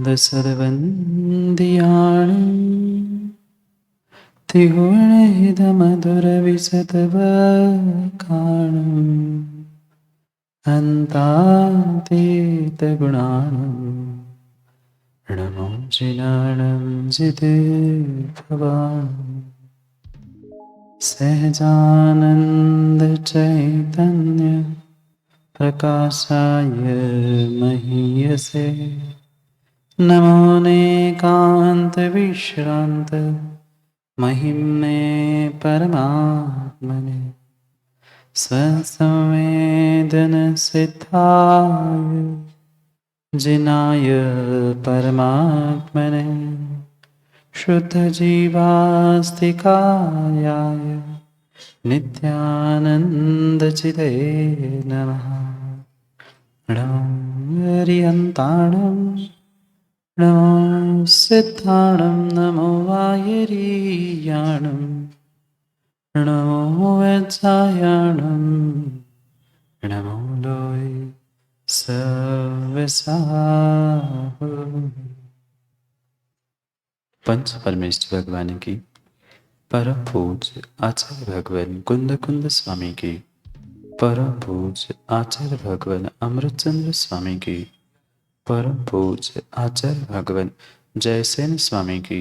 दशरवन्द्याणं त्रिगुणहितमधुरविशतवकाणम् हन्तातीतगुणाणं नमो जिनाणं जितेर्भवान् सहजानन्दचैतन्य प्रकाशाय महीयसे नमो नेकान्तविश्रान्त महिम्ने परमात्मने स्वसंवेदनसिद्धाय जिनाय परमात्मने शुद्धजीवास्तिकायाय नित्यानन्दचिते नमः। नमो हरिहन्ताणं नमो सिद्धाणं नमो वायरीयाणं नमो वत्सायाणं नमो लोय सवसाहु। पंच परमेश्वर भगवान की परम पूज्य आचार्य भगवान कुंद कुंद स्वामी की परम पूज्य आचार्य भगवान अमृतचंद्र स्वामी की परम पूज्य आचार्य भगवान जयसेन स्वामी की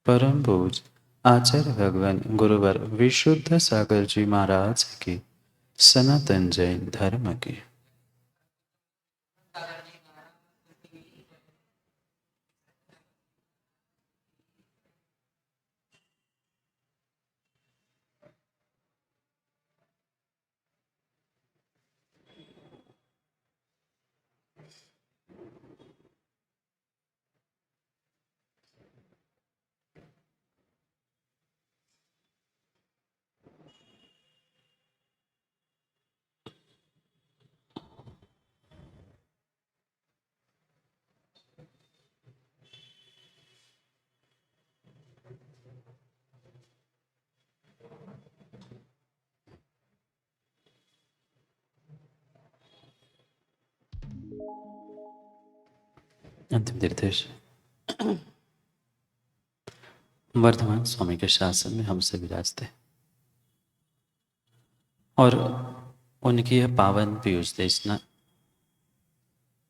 परम पूज्य आचार्य भगवान गुरुवर विशुद्ध सागर जी महाराज की सनातन जैन धर्म की। अंतिम निर्देश वर्धमान स्वामी के शासन में हमसे विराजते और उनकी यह पावन पीयूष देशना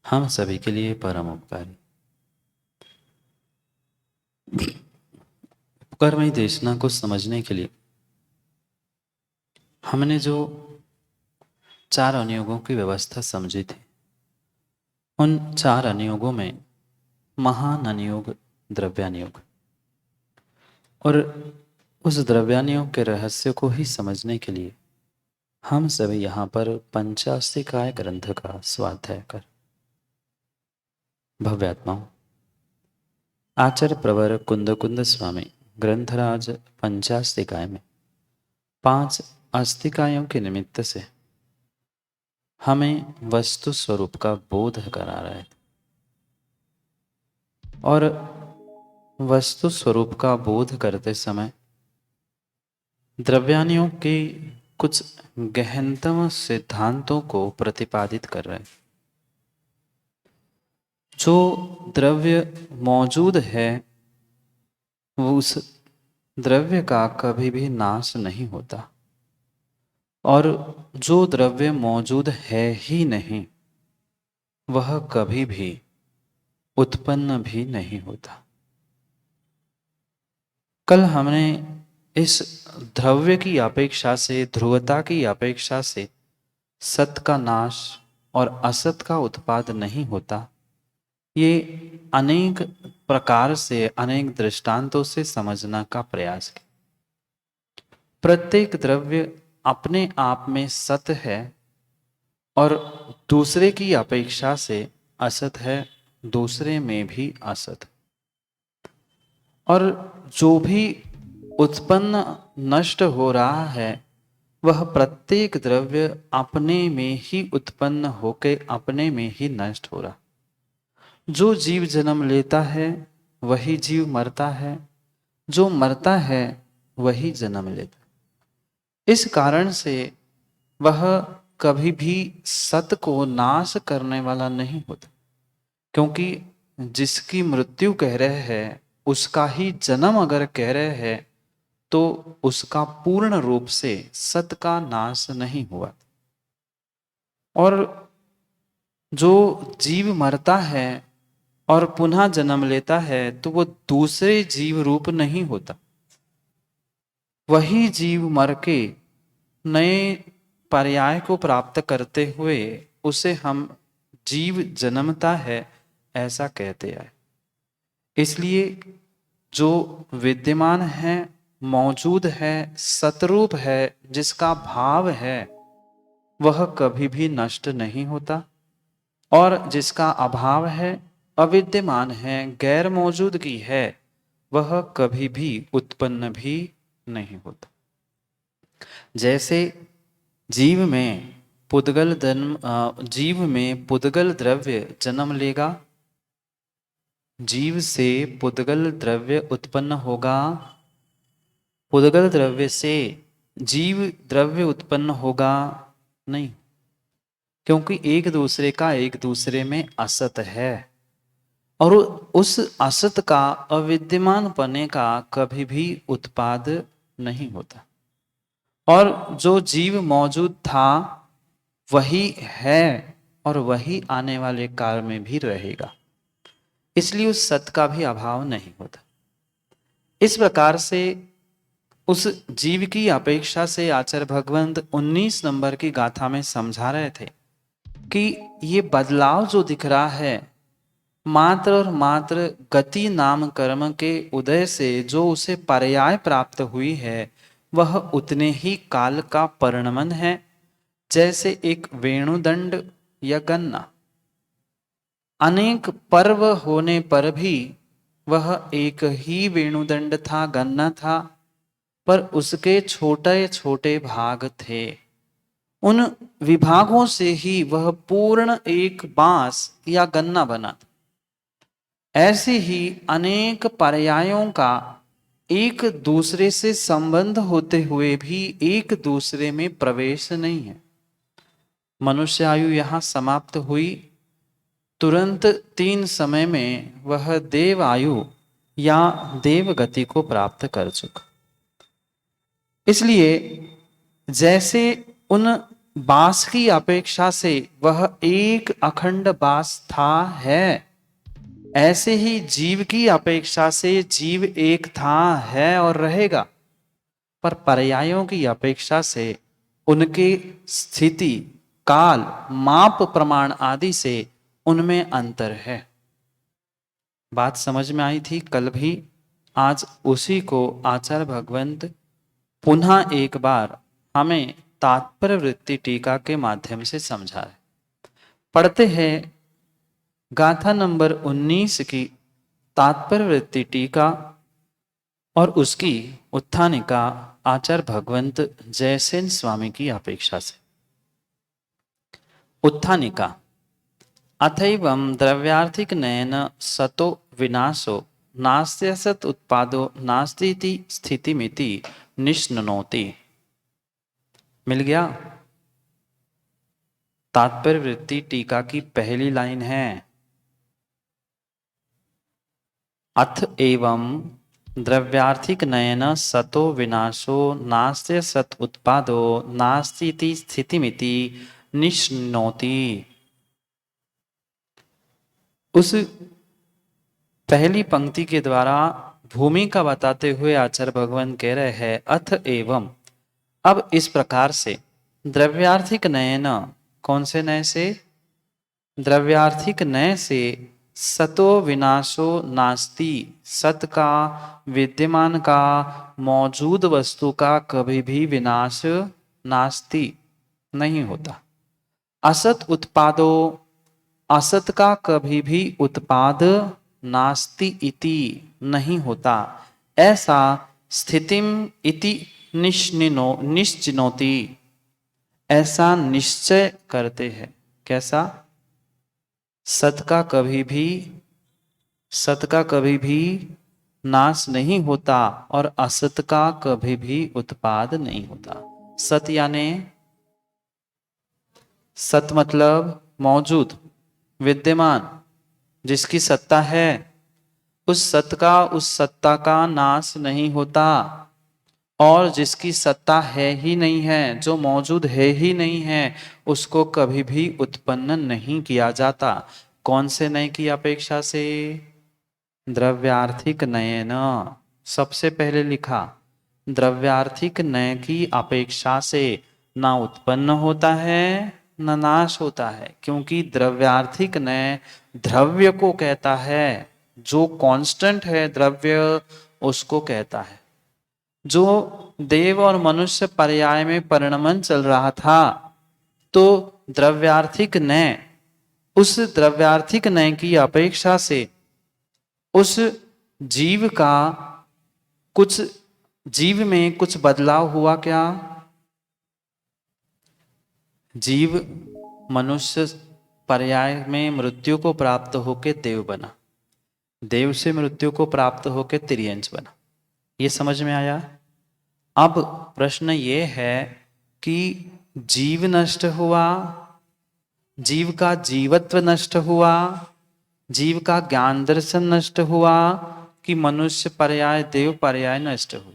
हम सभी के लिए परम उपकारी। उपकारमयी देशना को समझने के लिए हमने जो 4 अनुयोगों की व्यवस्था समझी थी, उन 4 अनुयोगों में महान अनुयोग द्रव्यानुयोग और उस द्रव्यानुयोग के रहस्य को ही समझने के लिए हम सभी यहाँ पर पंचास्तिकाय ग्रंथ का स्वाध्याय कर भव्यात्माओं आचार्य प्रवर कुंद कुंद स्वामी ग्रंथराज पंचास्तिकाय में 5 अस्तिकायों के निमित्त से हमें वस्तु स्वरूप का बोध करा रहे थे और वस्तु स्वरूप का बोध करते समय द्रव्यानुयोग के कुछ गहनतम सिद्धांतों को प्रतिपादित कर रहे हैं। जो द्रव्य मौजूद है वो उस द्रव्य का कभी भी नाश नहीं होता और जो द्रव्य मौजूद है ही नहीं वह कभी भी उत्पन्न भी नहीं होता। कल हमने इस द्रव्य की अपेक्षा से, ध्रुवता की अपेक्षा से सत का नाश और असत का उत्पाद नहीं होता, ये अनेक प्रकार से, अनेक दृष्टांतों से समझना का प्रयास किया। प्रत्येक द्रव्य अपने आप में सत है और दूसरे की अपेक्षा से असत है, दूसरे में भी असत। और जो भी उत्पन्न नष्ट हो रहा है वह प्रत्येक द्रव्य अपने में ही उत्पन्न होकर अपने में ही नष्ट हो रहा। जो जीव जन्म लेता है वही जीव मरता है, जो मरता है वही जन्म लेता है। इस कारण से वह कभी भी सत को नाश करने वाला नहीं होता, क्योंकि जिसकी मृत्यु कह रहे हैं उसका ही जन्म अगर कह रहे हैं तो उसका पूर्ण रूप से सत का नाश नहीं हुआ। और जो जीव मरता है और पुनः जन्म लेता है तो वो दूसरे जीव रूप नहीं होता। वही जीव मर के नए पर्याय को प्राप्त करते हुए उसे हम जीव जन्मता है ऐसा कहते हैं। इसलिए जो विद्यमान है, मौजूद है, सतरूप है, जिसका भाव है वह कभी भी नष्ट नहीं होता, और जिसका अभाव है, अविद्यमान है, गैर मौजूदगी है, वह कभी भी उत्पन्न भी नहीं होता। जैसे जीव में पुद्गल द्रव्य जन्म लेगा, जीव से पुद्गल द्रव्य उत्पन्न होगा, पुद्गल द्रव्य से जीव द्रव्य उत्पन्न होगा नहीं, क्योंकि एक दूसरे का एक दूसरे में असत है और उस असत का अविद्यमान पने का कभी भी उत्पाद नहीं होता। और जो जीव मौजूद था वही है और वही आने वाले काल में भी रहेगा, इसलिए उस सत का भी अभाव नहीं होता। इस प्रकार से उस जीव की अपेक्षा से आचार्य भगवंत 19 नंबर की गाथा में समझा रहे थे कि ये बदलाव जो दिख रहा है मात्र और मात्र गति नाम कर्म के उदय से जो उसे पर्याय प्राप्त हुई है वह उतने ही काल का परिणमन है, जैसे एक वेणुदंड या गन्ना अनेक पर्व होने पर भी वह एक ही वेणुदंड था, गन्ना था, पर उसके छोटे छोटे भाग थे। उन विभागों से ही वह पूर्ण एक बांस या गन्ना बना। ऐसे ही अनेक पर्यायों का एक दूसरे से संबंध होते हुए भी एक दूसरे में प्रवेश नहीं है। मनुष्य आयु यहां समाप्त हुई, तुरंत 3 समय में वह देव आयु या देव गति को प्राप्त कर चुका। इसलिए जैसे उन बांस की अपेक्षा से वह एक अखंड बांस था है, ऐसे ही जीव की अपेक्षा से जीव एक था है और रहेगा, पर पर्यायों की अपेक्षा से उनके स्थिति, काल, माप, प्रमाण आदि से उनमें अंतर है। बात समझ में आई थी कल भी, आज उसी को आचार्य भगवंत पुनः एक बार हमें तात्पर्य वृत्ति टीका के माध्यम से समझा है। पढ़ते हैं गाथा नंबर 19 की तात्पर्य वृत्ति टीका और उसकी उत्थानिका आचार्य भगवंत जयसेन स्वामी की अपेक्षा से। उत्थानिका अथैवं द्रव्यार्थिक नयन सतो विनाशो नास्ति सत उत्पादो नास्ति स्थितिमिति निश्ननोति। मिल गया? तात्पर्य वृत्ति टीका की पहली लाइन है, अथ एवं द्रव्यार्थिक नयन सतो विनाशो नास्ति सत उत्पादो नास्ति स्थितिमिति निश्नोति। उस पहली पंक्ति के द्वारा भूमिका बताते हुए आचार्य भगवान कह रहे हैं अथ एवं, अब इस प्रकार से द्रव्यार्थिक नयन, कौन से नय से? द्रव्यार्थिक नय से सतो विनाशो नास्ति, सत का, विद्यमान का, मौजूद वस्तु का कभी भी विनाश नास्ति नहीं होता। असत उत्पादो, असत का कभी भी उत्पाद नास्ति इति नहीं होता, ऐसा स्थितिम इति निश्चिनोति, ऐसा निश्चय करते हैं। कैसा? सत का कभी भी नाश नहीं होता और असत का कभी भी उत्पाद नहीं होता। सत यानी, सत मतलब मौजूद, विद्यमान, जिसकी सत्ता है उस सत्ता का नाश नहीं होता, और जिसकी सत्ता है ही नहीं है, जो मौजूद है ही नहीं है, उसको कभी भी उत्पन्न नहीं किया जाता। कौन से नय की अपेक्षा से? द्रव्यार्थिक नय न। सबसे पहले लिखा द्रव्यार्थिक नय की अपेक्षा से ना उत्पन्न होता है न नाश होता है, क्योंकि द्रव्यार्थिक नय द्रव्य को कहता है, जो कांस्टेंट है द्रव्य उसको कहता है। जो देव और मनुष्य पर्याय में परिणमन चल रहा था, तो द्रव्यार्थिक नय, उस द्रव्यार्थिक नय की अपेक्षा से उस जीव का कुछ, जीव में कुछ बदलाव हुआ क्या? जीव मनुष्य पर्याय में मृत्यु को प्राप्त होकर देव बना, देव से मृत्यु को प्राप्त होकर तिर्यंच बना। ये समझ में आया? अब प्रश्न ये है कि जीव नष्ट हुआ, जीव का जीवत्व नष्ट हुआ, जीव का ज्ञान दर्शन नष्ट हुआ, कि मनुष्य पर्याय देव पर्याय नष्ट हुआ?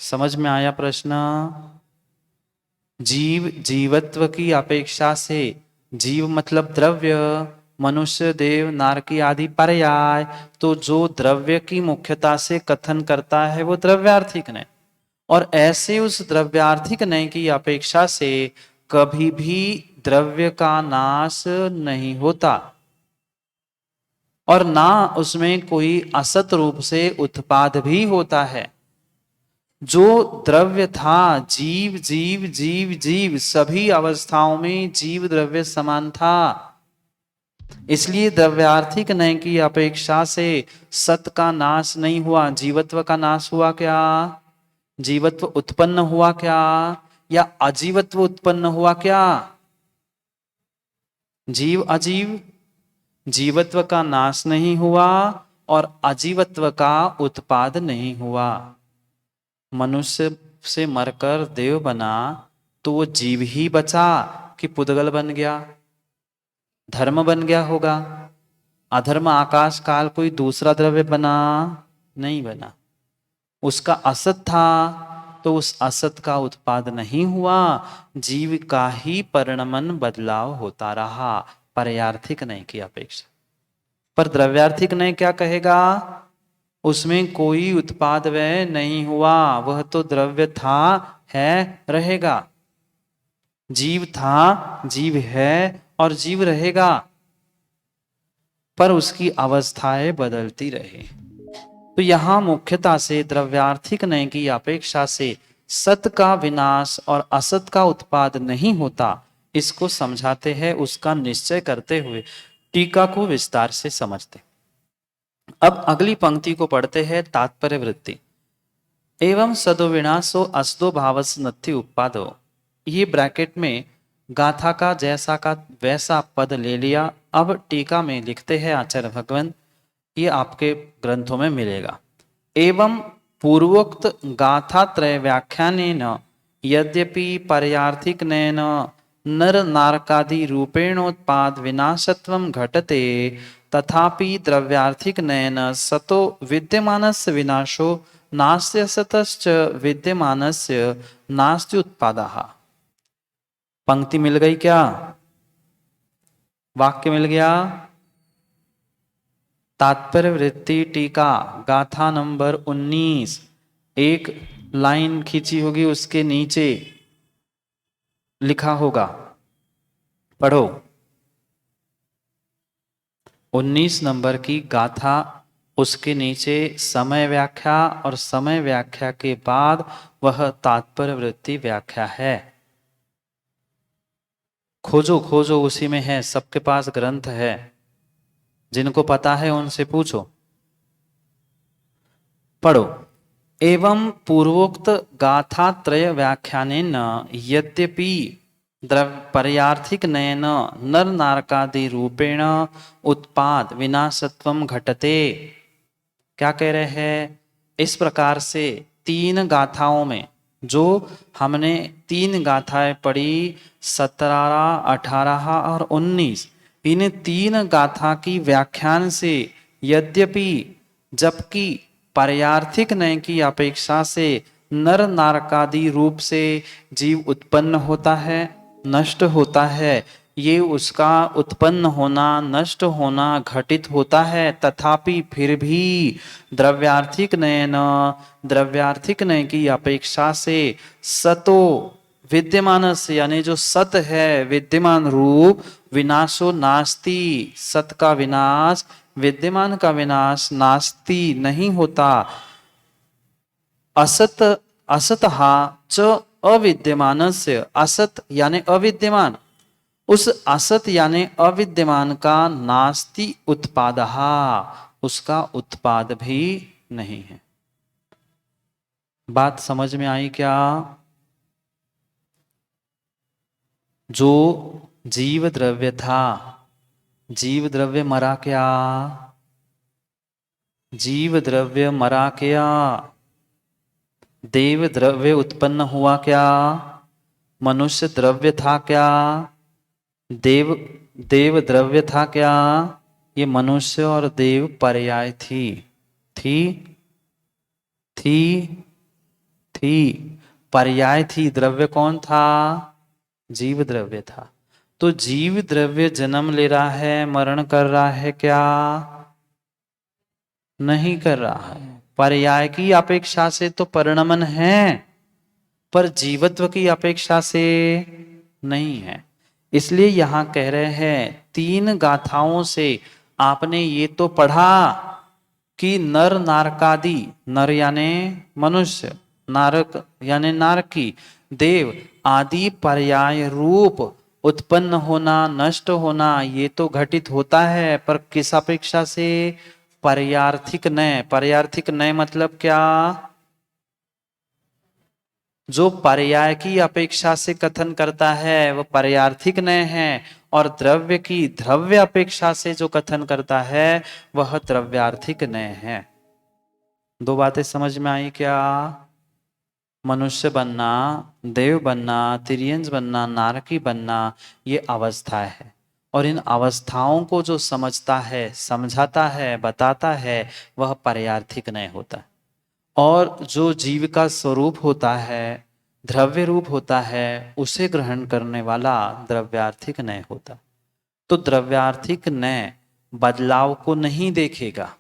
समझ में आया प्रश्न? जीव जीवत्व की अपेक्षा से, जीव मतलब द्रव्य, मनुष्य देव नारकी आदि पर्याय, तो जो द्रव्य की मुख्यता से कथन करता है वो द्रव्यार्थिक नय, और ऐसे उस द्रव्यार्थिक नय की अपेक्षा से कभी भी द्रव्य का नाश नहीं होता, और ना उसमें कोई असत रूप से उत्पाद भी होता है। जो द्रव्य था, जीव जीव जीव जीव, सभी अवस्थाओं में जीव द्रव्य समान था। इसलिए द्रव्यार्थिक नय की अपेक्षा से सत का नाश नहीं हुआ, जीवत्व का नाश हुआ क्या? जीवत्व उत्पन्न हुआ क्या, या अजीवत्व उत्पन्न हुआ क्या? जीव अजीव, जीवत्व का नाश नहीं हुआ और अजीवत्व का उत्पाद नहीं हुआ। मनुष्य से मरकर देव बना तो वो जीव ही बचा कि पुद्गल बन गया, धर्म बन गया होगा? अधर्म आकाश काल कोई दूसरा द्रव्य बना नहीं बना, उसका असत था तो उस असत का उत्पाद नहीं हुआ, जीव का ही परिणमन बदलाव होता रहा पर्यार्थिक नय की अपेक्षा। पर द्रव्यार्थिक नय क्या कहेगा? उसमें कोई उत्पाद व्यय नहीं हुआ, वह तो द्रव्य था, है, रहेगा। जीव था, जीव है और जीव रहेगा, पर उसकी अवस्थाएं बदलती रहे। तो यहां मुख्यता से द्रव्यार्थिक नय की अपेक्षा से सत का विनाश और असत का उत्पाद नहीं होता, इसको समझाते हैं, उसका निश्चय करते हुए टीका को विस्तार से समझते। अब अगली पंक्ति को पढ़ते हैं, तात्पर्य वृत्ति। एवं सदो विनाशो असदो भावस नथि उत्पादो। ये ब्रैकेट में गाथा का जैसा का वैसा पद ले लिया। अब टीका में लिखते हैं आचार्य भगवान, ये आपके ग्रंथों में मिलेगा। एवं पूर्वोक्त गाथा त्रय व्याख्यानेन यद्यपि पर्यार्थिक नयन नर नारकादि रूपेणोत्पाद विनाशत्वं घटते, तथापि द्रव्यार्थिक नयन सतो विद्यमानस्य विनाशो नास्ति सतश्च विद्यमानस्य नास्ति उत्पादः। पंक्ति मिल गई क्या? वाक्य मिल गया? तात्पर्य वृत्ति टीका गाथा नंबर 19, एक लाइन खींची होगी, उसके नीचे लिखा होगा, पढ़ो। 19 नंबर की गाथा, उसके नीचे समय व्याख्या और समय व्याख्या के बाद वह तात्पर्य वृत्ति व्याख्या है। खोजो खोजो, उसी में है, सबके पास ग्रंथ है, जिनको पता है उनसे पूछो। पढ़ो। एवं पूर्वोक्त गाथा त्रय व्याख्यानेन यद्यपि पर्यार्थिक नयन नर नारकादि रूपेण उत्पाद विनाशत्वं घटते। क्या कह रहे हैं? इस प्रकार से तीन गाथाओं में, जो हमने तीन गाथाएं पढ़ी, 17, 18 और 19, इन तीन गाथा की व्याख्यान से यद्यपि जबकि पारयार्थिक नय की अपेक्षा से नर नारकादि रूप से जीव उत्पन्न होता है, नष्ट होता है, ये उसका उत्पन्न होना नष्ट होना घटित होता है, तथापि फिर भी द्रव्यार्थिक नय की अपेक्षा से सतो विद्यमान से यानी जो सत है विद्यमान रूप विनाशो नास्ति, सत का विनाश विद्यमान का विनाश नास्ति नहीं होता। असत असतहा च अविद्यमानस्य, असत यानी अविद्यमान, उस असत यानी अविद्यमान का नास्ति उत्पादहा, उसका उत्पाद भी नहीं है। बात समझ में आई क्या? जो जीव द्रव्य था, जीव द्रव्य मरा क्या? जीव द्रव्य मरा क्या? देव द्रव्य उत्पन्न हुआ क्या? मनुष्य द्रव्य था क्या? देव देव द्रव्य था क्या? ये मनुष्य और देव पर्याय थी थी थी थी पर्याय थी। द्रव्य कौन था? जीव द्रव्य था। तो जीव द्रव्य जन्म ले रहा है, मरण कर रहा है क्या? नहीं कर रहा है। पर्याय की अपेक्षा से तो परिणमन है, पर जीवत्व की अपेक्षा से नहीं है। इसलिए यहां कह रहे हैं तीन गाथाओं से आपने ये तो पढ़ा कि नर नारकादि, नर यानी मनुष्य, नारक यानी नारकी, देव आदि पर्याय रूप उत्पन्न होना नष्ट होना ये तो घटित होता है, पर किस अपेक्षा से? पर्यार्थिक नय। पर्यार्थिक नय मतलब क्या? जो पर्याय की अपेक्षा से कथन करता है वह पर्यार्थिक नय है, और द्रव्य की द्रव्य अपेक्षा से जो कथन करता है वह द्रव्यार्थिक नय है। दो बातें समझ में आई क्या? मनुष्य बनना, देव बनना, तिर्यंज बनना, नारकी बनना, ये अवस्था है, और इन अवस्थाओं को जो समझता है, समझाता है, बताता है, वह पर्यार्थिक नय होता है। और जो जीव का स्वरूप होता है, द्रव्य रूप होता है, उसे ग्रहण करने वाला द्रव्यार्थिक नय होता। तो द्रव्यार्थिक नय बदलाव को नहीं देखेगा,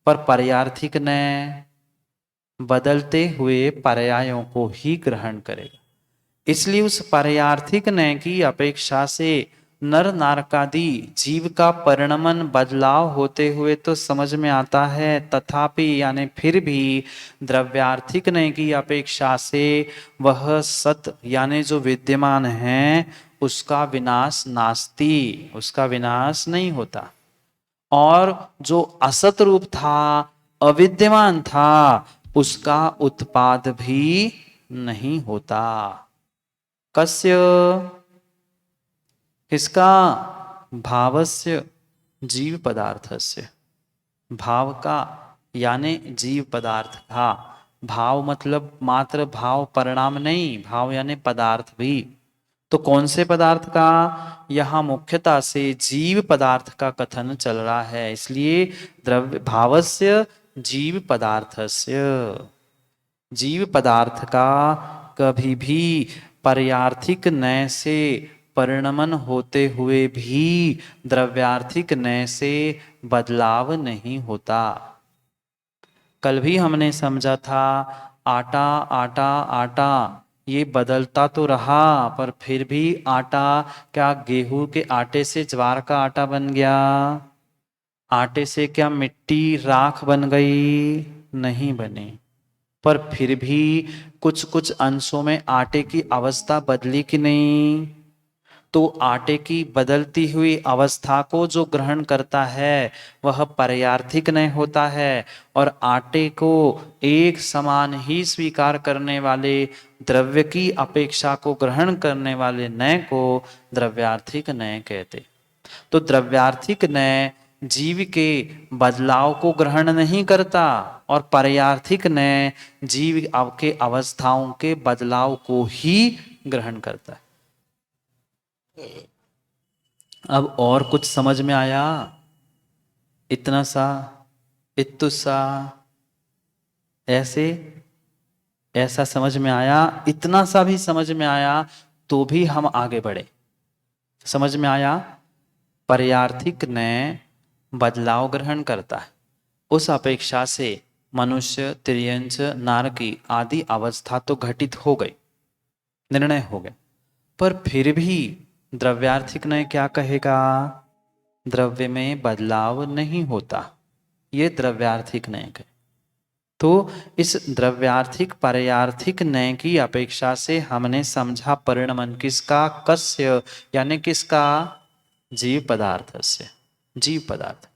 पर पर्यार्थिक नय बदलते हुए पर्यायों को ही ग्रहण करेगा। इसलिए उस पर्यार्थिक नय की अपेक्षा से नर नारकादि जीव का परिणमन बदलाव होते हुए तो समझ में आता है, तथापि यानी फिर भी द्रव्यार्थिक नय की अपेक्षा से वह सत यानी जो विद्यमान है उसका विनाश नास्ति, उसका विनाश नहीं होता। और जो असत रूप था, अविद्यमान था, उसका उत्पाद भी नहीं होता। कस्य? किसका? भावस्य, जीव पदार्थस्य। भाव का यानी जीव पदार्थ का। भाव मतलब मात्र भाव परिणाम नहीं, भाव यानी पदार्थ भी। तो कौन से पदार्थ का? यहां मुख्यतः से जीव पदार्थ का कथन चल रहा है, इसलिए द्रव्य भावस्य जीव पदार्थस्य। जीव पदार्थ का कभी भी पर्यार्थिक नय से परिणमन होते हुए भी द्रव्यार्थिक नय से बदलाव नहीं होता। कल भी हमने समझा था आटा आटा आटा ये बदलता तो रहा, पर फिर भी आटा क्या गेहूं के आटे से ज्वार का आटा बन गया? आटे से क्या मिट्टी राख बन गई? नहीं बनी। पर फिर भी कुछ कुछ अंशों में आटे की अवस्था बदली कि नहीं? तो आटे की बदलती हुई अवस्था को जो ग्रहण करता है वह पर्यार्थिक नय होता है, और आटे को एक समान ही स्वीकार करने वाले द्रव्य की अपेक्षा को ग्रहण करने वाले नय को द्रव्यार्थिक नय कहते। तो द्रव्यार्थिक नय जीव के बदलाव को ग्रहण नहीं करता, और पर्यार्थिक नय जीव के अवस्थाओं के बदलाव को ही ग्रहण करता है। अब और कुछ समझ में आया? इतना सा, इत्तुसा, ऐसे, ऐसा समझ में आया? इतना सा भी समझ में आया तो भी हम आगे बढ़े। समझ में आया? पर्यार्थिक ने बदलाव ग्रहण करता है, उस अपेक्षा से मनुष्य, तिर्यंच, नारकी आदि अवस्था तो घटित हो गई, निर्णय हो गए, पर फिर भी द्रव्यार्थिक ने क्या कहेगा? द्रव्य में बदलाव नहीं होता, ये द्रव्यार्थिक नय कहे। तो इस द्रव्यार्थिक पर्यार्थिक नय की अपेक्षा से हमने समझा परिणमन किसका? कस्य, यानी किसका? जीव पदार्थ से, जीव पदार्थ।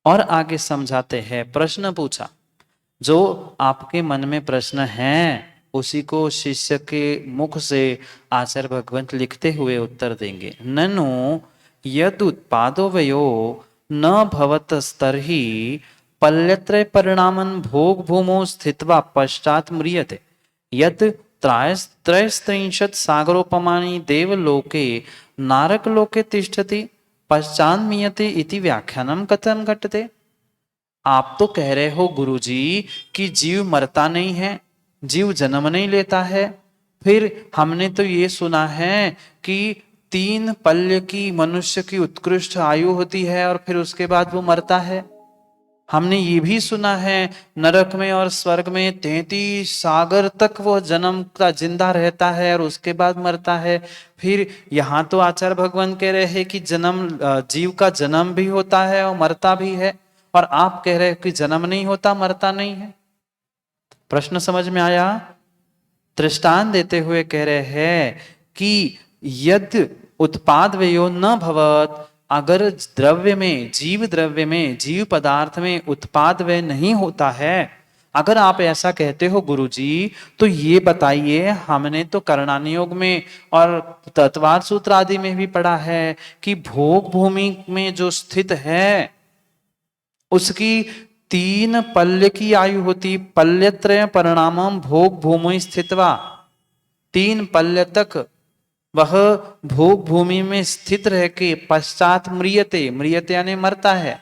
और आगे समझाते हैं, प्रश्न पूछा, जो आपके मन में प्रश्न है उसी को शिष्य के मुख से आचार्य भगवंत लिखते हुए उत्तर देंगे। ननु यद उत्पादोवयो न भवतस्तर्हि पल्यत्रय परिणामन भोग भूमो स्थित्वा पश्चात म्रियते यत् त्रयस्त्रिंशत् सागरोपमानि देवलोके नारकलोके तिष्ठति पश्चात मियते इति व्याख्यानम कथम घटते। आप तो कह रहे हो गुरुजी कि जीव मरता नहीं है, जीव जन्म नहीं लेता है। फिर हमने तो ये सुना है कि 3 पल्य की मनुष्य की उत्कृष्ट आयु होती है और फिर उसके बाद वो मरता है। हमने ये भी सुना है नरक में और स्वर्ग में 33 सागर तक वो जन्म का जिंदा रहता है और उसके बाद मरता है। फिर यहाँ तो आचार्य भगवान कह रहे हैं कि जन्म, जीव का जन्म भी होता है और मरता भी है, और आप कह रहे हैं कि जन्म नहीं होता, मरता नहीं है। प्रश्न समझ में आया? दृष्टांत देते हुए कह रहे हैं कि यद उत्पाद व्ययो न भवत, अगर द्रव्य में, जीव द्रव्य में, जीव पदार्थ में उत्पाद व्यय नहीं होता है, अगर आप ऐसा कहते हो गुरुजी, तो ये बताइए, हमने तो करणानियोग में और तत्वार सूत्र आदि में भी पढ़ा है कि भोग भूमि में जो स्थित है उसकी 3 पल्य की आयु होती, पल्यत्रय परिणामम भोग भूमि स्थितवा, 3 पल्य तक वह भोग भूमि में स्थित रह के पश्चात म्रियते, म्रियते यानी मरता है।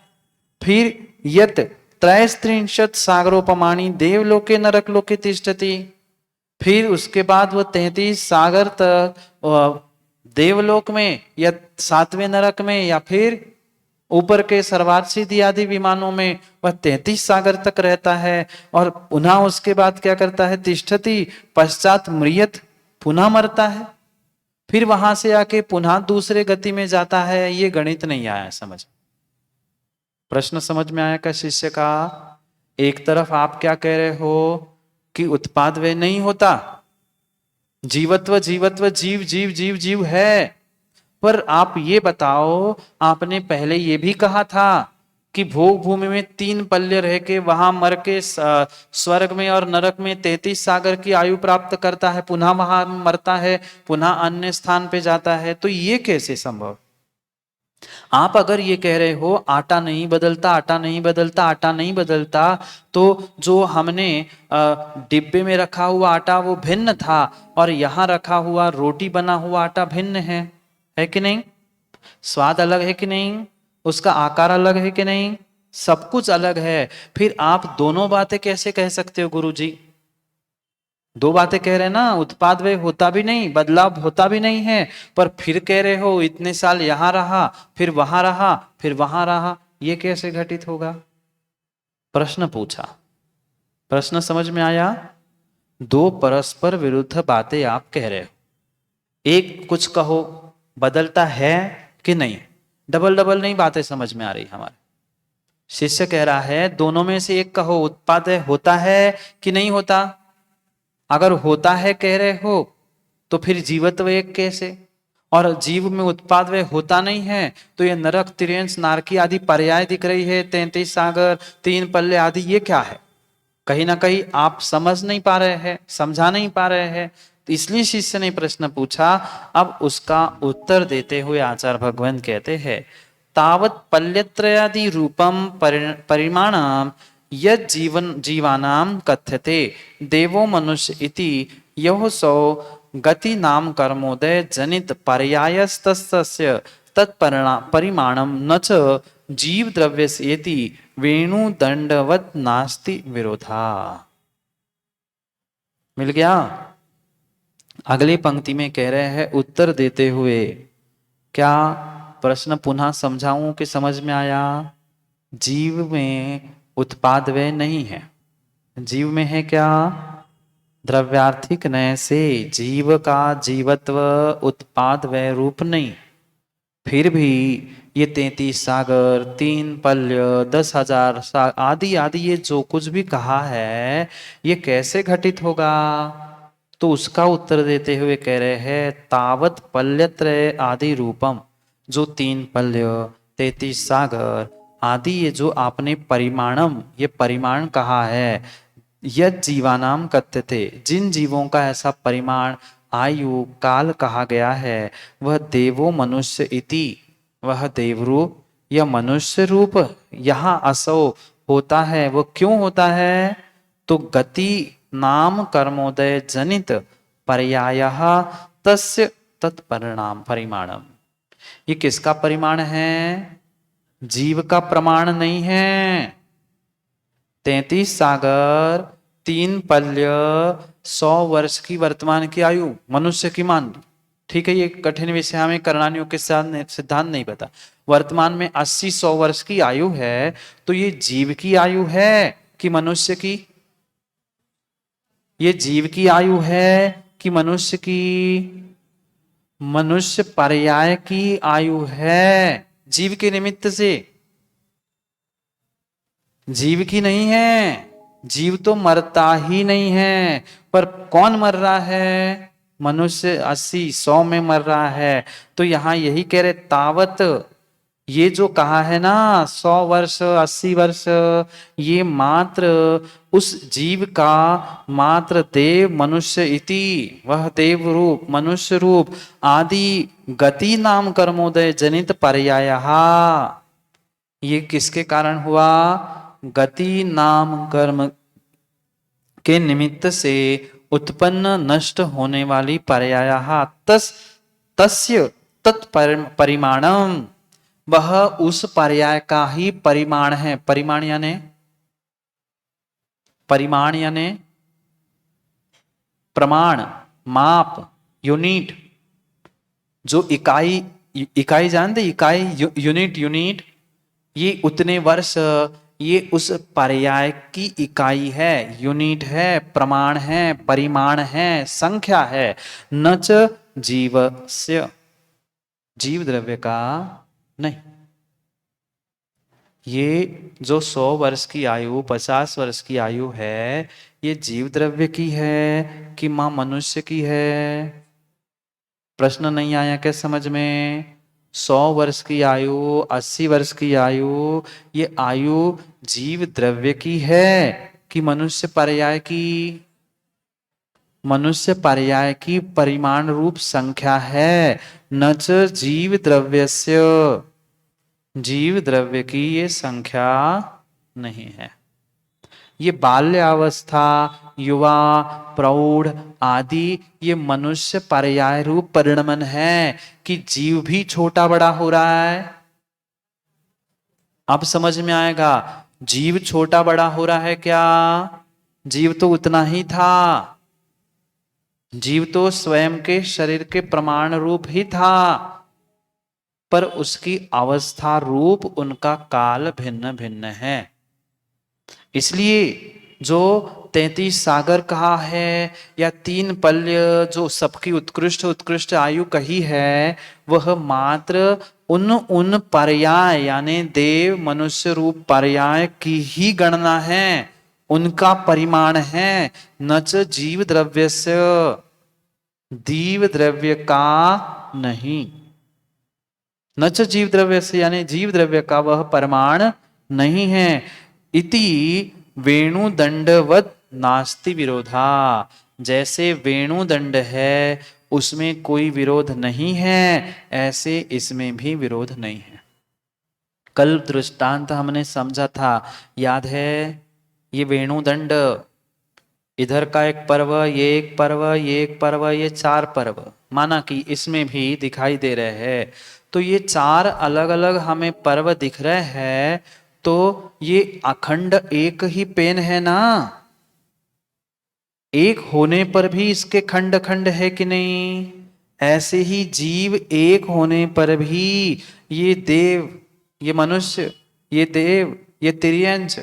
फिर यत त्रयस्त्रिंशत् सागरोपमानी देवलोके नरकलोके तिष्ठति, फिर उसके बाद वो 33 सागर तक देवलोक में या 7वें नरक में या फिर ऊपर के सर्वार्षिधि आदि विमानों में वह 33 सागर तक रहता है, और पुनः उसके बाद क्या करता है? तिष्ठति, पश्चात म्रियत, पुनः मरता है, फिर वहां से आके पुनः दूसरे गति में जाता है। ये गणित नहीं आया समझ। प्रश्न समझ में आया क्या शिष्य का? एक तरफ आप क्या कह रहे हो कि उत्पाद व्यय नहीं होता, जीवत्व जीवत्व, जीव जीव जीव जीव है, पर आप ये बताओ, आपने पहले ये भी कहा था कि भोग भूमि में 3 पल्य रह के वहां मर के स्वर्ग में और नरक में 33 सागर की आयु प्राप्त करता है, पुनः वहां मरता है, पुनः अन्य स्थान पे जाता है, तो ये कैसे संभव? आप अगर ये कह रहे हो आटा नहीं बदलता, आटा नहीं बदलता, आटा नहीं बदलता, तो जो हमने डिब्बे में रखा हुआ आटा वो भिन्न था और यहाँ रखा हुआ रोटी बना हुआ आटा भिन्न है कि नहीं? स्वाद अलग है कि नहीं? उसका आकार अलग है कि नहीं? सब कुछ अलग है। फिर आप दोनों बातें कैसे कह सकते हो गुरुजी? 2 बातें कह रहे हैं ना, उत्पाद व्यय होता भी नहीं, बदलाव होता भी नहीं है, पर फिर कह रहे हो इतने साल यहां रहा, फिर वहां रहा, फिर वहां रहा, ये कैसे घटित होगा? प्रश्न पूछा, प्रश्न समझ में आया? 2 परस्पर विरुद्ध बातें आप कह रहे हो। एक कुछ कहो बदलता है कि नहीं, डबल डबल नहीं बातें समझ में आ रही हमारे। शिष्य कह रहा है दोनों में से एक कहो, उत्पाद होता है कि नहीं होता? अगर होता है कह रहे हो तो फिर जीवत्व एक कैसे? और जीव में उत्पाद व्यय होता नहीं है तो ये नरक, तिर्यंस, नारकी आदि पर्याय दिख रही है, 33 सागर, 3 पल्ले आदि, ये क्या है? कहीं ना कहीं आप समझ नहीं पा रहे हैं, समझा नहीं पा रहे हैं, तो इसलिए शिष्य ने प्रश्न पूछा। अब उसका उत्तर देते हुए आचार्य भगवान कहते हैं, तावत पल्यत्रयादि रूपम परिमाणम यद जीवन जीवानाम कथ्यते देवो मनुष्य इति यह सौ गति नाम कर्मोदय जनित पर्यायस्तस्य परिमाणम न च जीव द्रव्यस्येति वेणुदंडवत नास्ति विरोधा। मिल गया। अगली पंक्ति में कह रहे हैं उत्तर देते हुए, क्या प्रश्न पुनः समझाऊं कि समझ में आया? जीव में उत्पाद व्यय नहीं है। जीव में है क्या? द्रव्यार्थिक नय से जीव का जीवत्व उत्पाद व्यय रूप नहीं। फिर भी ये 33 सागर, 3 पल्य, 10,000 आदि आदि ये जो कुछ भी कहा है ये कैसे घटित होगा? तो उसका उत्तर देते हुए कह रहे हैं तावत पल्यत्रय आदि रूपम, जो 3 पल्य, 33 सागर आदि ये जो आपने परिमाणम ये परिमाण कहा है, यद जीवानाम कथ्यते, जिन जीवों का ऐसा परिमाण आयु काल कहा गया है, वह देवो मनुष्य इति, वह देवरूप या मनुष्य रूप यहाँ असो होता है। वो क्यों होता है? तो गति नाम कर्मोदय जनित पर्यायः तस्य तत्परिणाम परिमाणम। ये किसका परिमाण है? जीव का प्रमाण नहीं है। 33 सागर, 3 पल्य, 100 वर्ष की वर्तमान की आयु मनुष्य की मान ली, ठीक है, ये कठिन विषय हमें करणानियों के साथ सिद्धांत नहीं पता। वर्तमान में 80-100 वर्ष की आयु है, तो ये जीव की आयु है कि मनुष्य की? ये जीव की आयु है कि मनुष्य की? मनुष्य पर्याय की आयु है, जीव के निमित्त से, जीव की नहीं है। जीव तो मरता ही नहीं है, पर कौन मर रहा है? मनुष्य 80-100 में मर रहा है। तो यहां यही कह रहे तावत, ये जो कहा है ना 100 वर्ष 80 वर्ष, ये मात्र उस जीव का मात्र देव मनुष्य इति, वह देव रूप मनुष्य रूप आदि गति नाम कर्मोदय जनित पर्यायः, ये किसके कारण हुआ? गति नाम कर्म के निमित्त से उत्पन्न नष्ट होने वाली पर्यायः तस्य तत्परिमाणम, वह उस पर्याय का ही परिमाण है। परिमाण यानी प्रमाण, माप, यूनिट, जो इकाई जानते, इकाई यूनिट, ये उतने वर्ष, ये उस पर्याय की इकाई है, यूनिट है, प्रमाण है, परिमाण है, संख्या है। न च जीवस्य, जीव द्रव्य का नहीं। ये जो 100 वर्ष की आयु, 50 वर्ष की आयु है, ये जीव द्रव्य की है कि मां मनुष्य की है? प्रश्न नहीं आया क्या समझ में? 100 वर्ष की आयु, 80 वर्ष की आयु, ये आयु जीव द्रव्य की है कि मनुष्य पर्याय की? मनुष्य पर्याय की परिमाण रूप संख्या है। न च जीव द्रव्यस्य, जीव द्रव्य की ये संख्या नहीं है। ये बाल्यावस्था, युवा, प्रौढ़ आदि ये मनुष्य पर्याय रूप परिणमन है कि जीव भी छोटा बड़ा हो रहा है। अब समझ में आएगा, जीव छोटा बड़ा हो रहा है क्या? जीव तो उतना ही था, जीव तो स्वयं के शरीर के प्रमाण रूप ही था, पर उसकी अवस्था रूप उनका काल भिन्न भिन्न है। इसलिए जो 33 सागर कहा है या 3 पल्य जो सबकी उत्कृष्ट आयु कही है, वह मात्र उन पर्याय यानी देव मनुष्य रूप पर्याय की ही गणना है, उनका परिमाण है। न च जीव द्रव्यस्य, जीव द्रव्य का नहीं। न च जीव द्रव्य से यानी जीव द्रव्य का वह परिमाण नहीं है। इति वेणुदंडवत नास्ति विरोधा, जैसे वेणुदंड है उसमें कोई विरोध नहीं है, ऐसे इसमें भी विरोध नहीं है। कल दृष्टांत हमने समझा था, याद है? ये वेणुदंड, इधर का एक पर्व, ये एक पर्व, ये एक पर्व, ये 4 पर्व माना कि इसमें भी दिखाई दे रहे हैं। तो ये 4 अलग अलग हमें पर्व दिख रहे हैं, तो ये अखंड एक ही पेन है ना। एक होने पर भी इसके खंड खंड है कि नहीं। ऐसे ही जीव एक होने पर भी ये देव, ये मनुष्य, ये देव, ये तिर्यंच,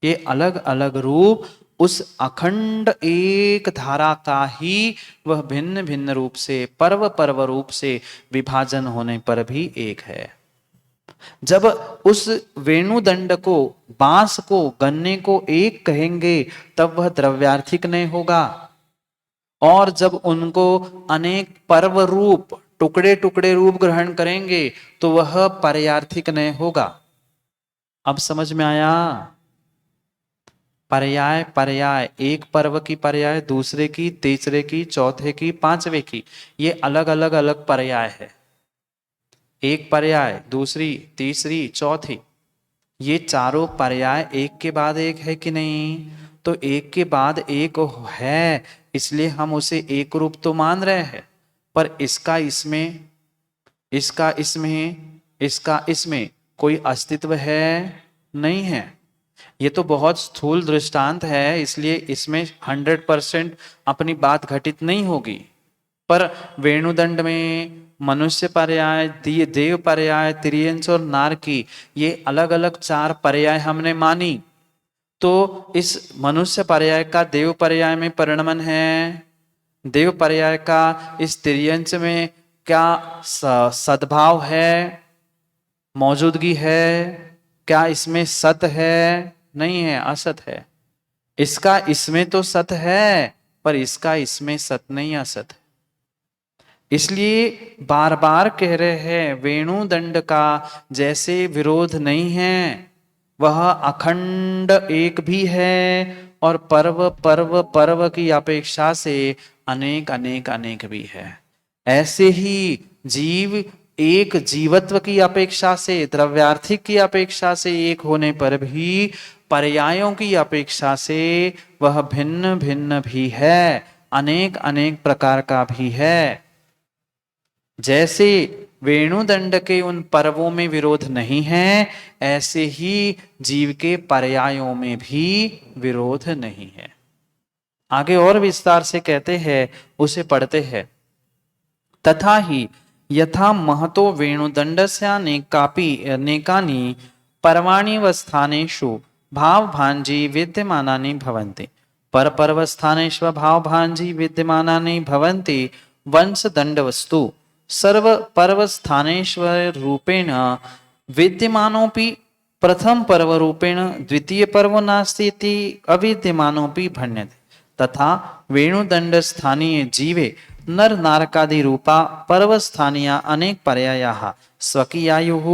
ये अलग अलग रूप उस अखंड एक धारा का ही वह भिन्न भिन्न रूप से पर्व पर्व रूप से विभाजन होने पर भी एक है। जब उस वेणुदंड को, बांस को, गन्ने को एक कहेंगे तब वह द्रव्यार्थिक नहीं होगा। और जब उनको अनेक पर्व रूप, टुकड़े टुकड़े रूप ग्रहण करेंगे तो वह पर्यार्थिक नहीं होगा। अब समझ में आया। पर्याय पर्याय, एक पर्व की पर्याय दूसरे की, तीसरे की, चौथे की, पांचवे की, ये अलग अलग अलग पर्याय है। एक पर्याय, दूसरी, तीसरी, चौथी, ये चारों पर्याय एक के बाद एक है कि नहीं। तो एक के बाद एक है, इसलिए हम उसे एक रूप तो मान रहे हैं, पर इसका इसमें, इसका इसमें, इसका इसमें कोई अस्तित्व है नहीं है। ये तो बहुत स्थूल दृष्टांत है, इसलिए इसमें 100% अपनी बात घटित नहीं होगी। पर वेणुदंड में मनुष्य पर्याय, देव पर्याय, तिर्यंच और नार की, ये अलग अलग 4 पर्याय हमने मानी। तो इस मनुष्य पर्याय का देव पर्याय में परिणमन है, देव पर्याय का इस तिर्यंच में क्या सद्भाव है, मौजूदगी है, क्या इसमें सत है, नहीं है, असत है। इसका इसमें तो सत है, पर इसका इसमें सत नहीं, असत है। इसलिए बार बार कह रहे हैं वेणु दंड का जैसे विरोध नहीं है, वह अखंड एक भी है और पर्व पर्व पर्व की अपेक्षा से अनेक अनेक अनेक भी है। ऐसे ही जीव एक जीवत्व की अपेक्षा से, द्रव्यार्थिक की अपेक्षा से एक होने पर भी पर्यायों की अपेक्षा से वह भिन्न भिन्न भी है, अनेक अनेक प्रकार का भी है। जैसे वेणुदंड के उन पर्वों में विरोध नहीं है, ऐसे ही जीव के पर्यायों में भी विरोध नहीं है। आगे और विस्तार से कहते हैं, उसे पढ़ते हैं। तथा ही यथा महतो वेणुदंडस्य अनेकानि पर्वाणि व स्थानेषु भावभांजी विद्यमानानि भवन्ति। परपर्वस्थानेषु भावभांजी विद्यमानानि भवन्ति। वंशदंडवस्तु सर्व पर्वस्थानेश्वर रूपेण विद्यमानोपि प्रथम पर्व रूपेण द्वितीय पर्व नास्ति इति अविद्यमानोपि भण्यते। तथा वेणुदंड स्थानीय जीवे नर नारकादि रूपा पर्व स्थानीया अनेक पर्यायाः स्वकीयायुः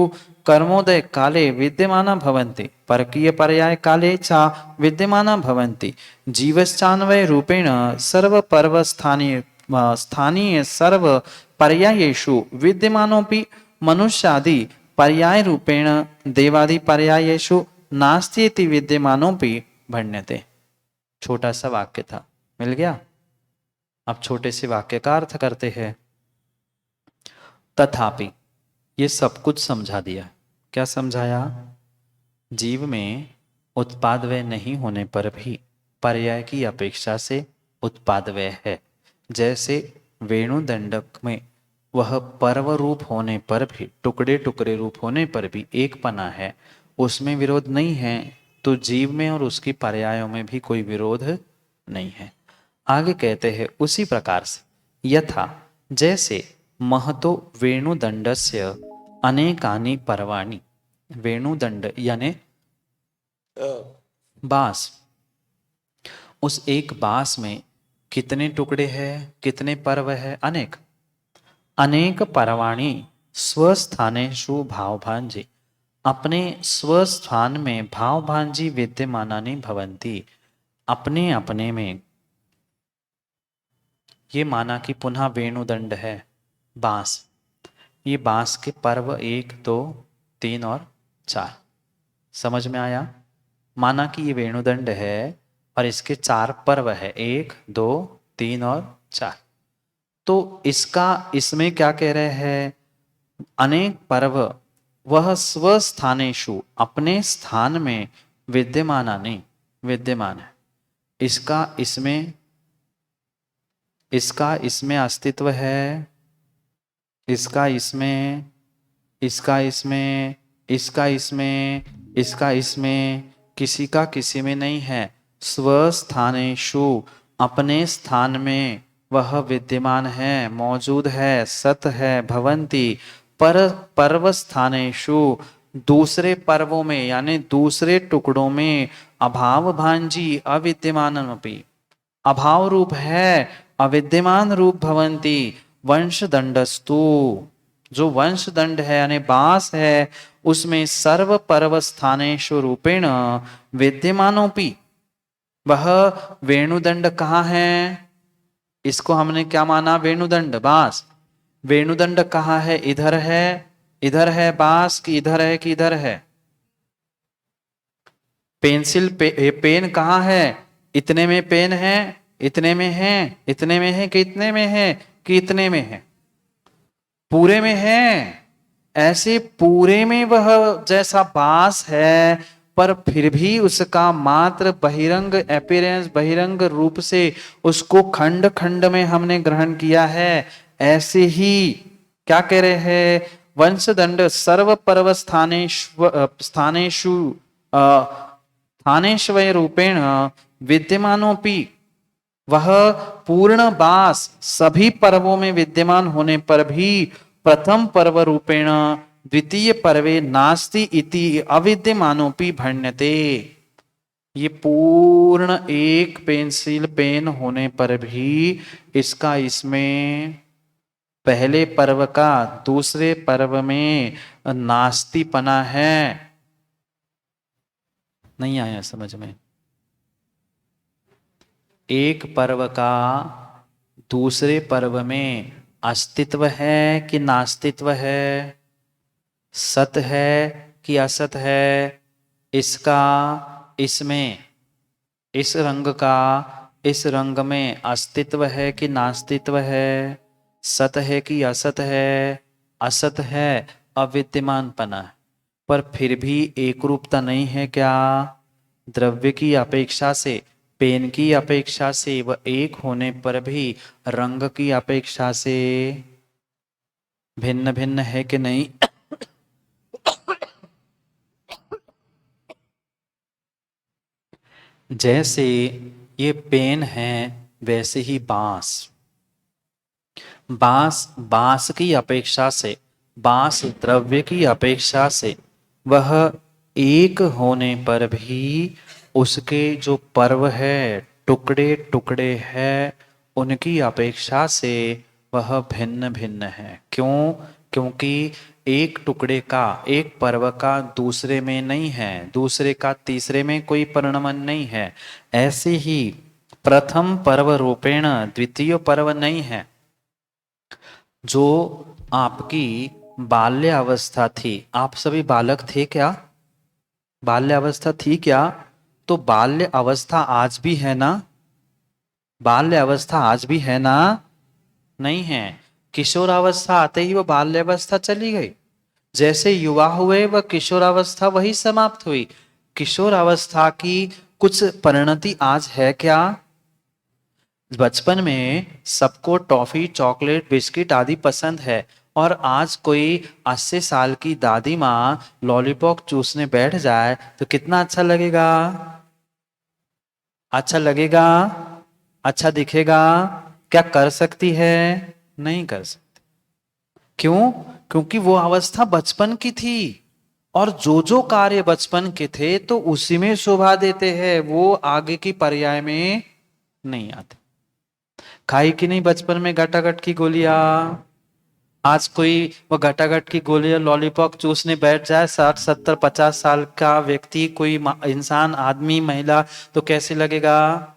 कर्मोदय काले विद्यमाना भवन्ति, परकीय पर्याय काले च विद्यमाना भवन्ति। जीवश्चान्वय रूपेण सर्व पर्व स्थानीय सर्व पर्यायेषु विद्यमानोपि मनुष्यादि पर्याय रूपेण देवादि पर्यायेषु नास्ति इति विद्यमानोपि भण्यते। छोटा सा वाक्य था, मिल गया। अब छोटे से वाक्य का अर्थ करते हैं। तथापि, ये सब कुछ समझा दिया। क्या समझाया? जीव में उत्पादव्यय नहीं होने पर भी पर्याय की अपेक्षा से उत्पादव्यय है। जैसे वेणुदंडक में वह पर्व रूप होने पर भी, टुकड़े टुकड़े रूप होने पर भी एक पना है, उसमें विरोध नहीं है, तो जीव में और उसकी पर्यायों में भी कोई विरोध नहीं है। आगे कहते हैं उसी प्रकार से यथा, जैसे महतो वेणुदंडस्य अनेकानि पर्वाणि, वेणुदंड यानी बांस, उस एक बांस में कितने टुकड़े हैं, कितने पर्व है? अनेक। अनेक पर्वाणि स्वस्थानेषु भावभांजी, अपने स्वस्थान में भावभांजी विद्यमानानि भवन्ति, अपने अपने में। ये माना कि पुनः वेणुदंड है बांस, ये बांस के पर्व 1, 2, 3 और 4। समझ में आया? माना कि ये वेणुदंड है और इसके 4 पर्व है, 1, 2, 3 और 4। तो इसका इसमें क्या कह रहे हैं, अनेक पर्व वह स्वस्थानेषु अपने स्थान में विद्यमानानि विद्यमान है। इसका इसमें अस्तित्व है, इसका इसमें, इसका इसमें, इसका इसमें, इसका इसमें, किसी का किसी में नहीं है। स्वस्थानेषु अपने स्थान में वह विद्यमान है, मौजूद है, सत है, भवंती। पर पर्व स्थानेषु दूसरे पर्वों में यानी दूसरे टुकड़ों में अभाव भांजी अविद्यमानमपि अभाव रूप है, अविद्यमान रूप भवंती। वंश दंडस्तु जो वंश दंड है यानी बांस है, उसमें सर्व पर्व स्थानेषु रूपेण विद्यमानोपि वह वेणुदंड कहाँ है, इसको हमने क्या माना, वेणुदंड बांस। वेणुदंड कहाँ है, इधर है बांस कि इधर है कि इधर है। पेंसिल पेन कहाँ है, इतने में पेन है, इतने में है, इतने में है कि इतने में है कि इतने में है, पूरे में है। ऐसे पूरे में वह जैसा बांस है, पर फिर भी उसका मात्र बहिरंग अपीयरेंस, बहिरंग रूप से उसको खंड खंड में हमने ग्रहण किया है। ऐसे ही क्या कह रहे हैं, वंशदंड सर्व पर्व स्थानेषु स्थानेश्वय रूपेण विद्यमानोपि वह पूर्ण बास सभी पर्वों में विद्यमान होने पर भी प्रथम पर्व रूपेण द्वितीय पर्वे नास्ति इति अविद्यमानोपि भण्यते। ये पूर्ण एक पेंसिल पेन होने पर भी इसका इसमें पहले पर्व का दूसरे पर्व में नास्तिपना है। नहीं आया समझ में? एक पर्व का दूसरे पर्व में अस्तित्व है कि नास्तित्व है, सत है कि असत है, इसका इसमें, इस रंग का इस रंग में अस्तित्व है कि नास्तित्व है, सत है कि असत है, असत है, अविद्यमानपना है। पर फिर भी एक रूपता नहीं है क्या, द्रव्य की अपेक्षा से, पेन की अपेक्षा से व एक होने पर भी रंग की अपेक्षा से भिन्न भिन्न है कि नहीं? जैसे ये पेन है वैसे ही बांस, बांस की अपेक्षा से, बांस द्रव्य की अपेक्षा से वह एक होने पर भी उसके जो पर्व है, टुकड़े टुकड़े है, उनकी अपेक्षा से वह भिन्न भिन्न है। क्यों? क्योंकि एक टुकड़े का, एक पर्व का दूसरे में नहीं है, दूसरे का तीसरे में कोई परिणमन नहीं है। ऐसे ही प्रथम पर्व रूपेण द्वितीय पर्व नहीं है। जो आपकी बाल्य अवस्था थी, आप सभी बालक थे क्या? बाल्य अवस्था थी क्या? तो बाल्य अवस्था आज भी है ना? बाल्य अवस्था आज भी है ना? नहीं है। किशोरावस्था आते ही वो बाल्य अवस्था चली गई। जैसे युवा हुए वह किशोरावस्था वही समाप्त हुई। किशोरावस्था की कुछ परिणति आज है क्या? बचपन में सबको टॉफी, चॉकलेट, बिस्किट आदि पसंद है, और आज कोई 80 साल की दादी माँ लॉलीपॉप चूसने बैठ जाए तो कितना अच्छा लगेगा? अच्छा लगेगा? अच्छा दिखेगा? क्या कर सकती है? नहीं कर सकती। क्यों? क्योंकि वो अवस्था बचपन की थी, और जो जो कार्य बचपन के थे तो उसी में शोभा देते हैं, वो आगे की पर्याय में नहीं आते। खाई कि नहीं बचपन में घटाघट की गोलियां? आज कोई वो घटाघट की गोलियां लॉलीपॉप चूसने बैठ जाए, 60, 70, 50 साल का व्यक्ति, कोई इंसान, आदमी, महिला, तो कैसे लगेगा?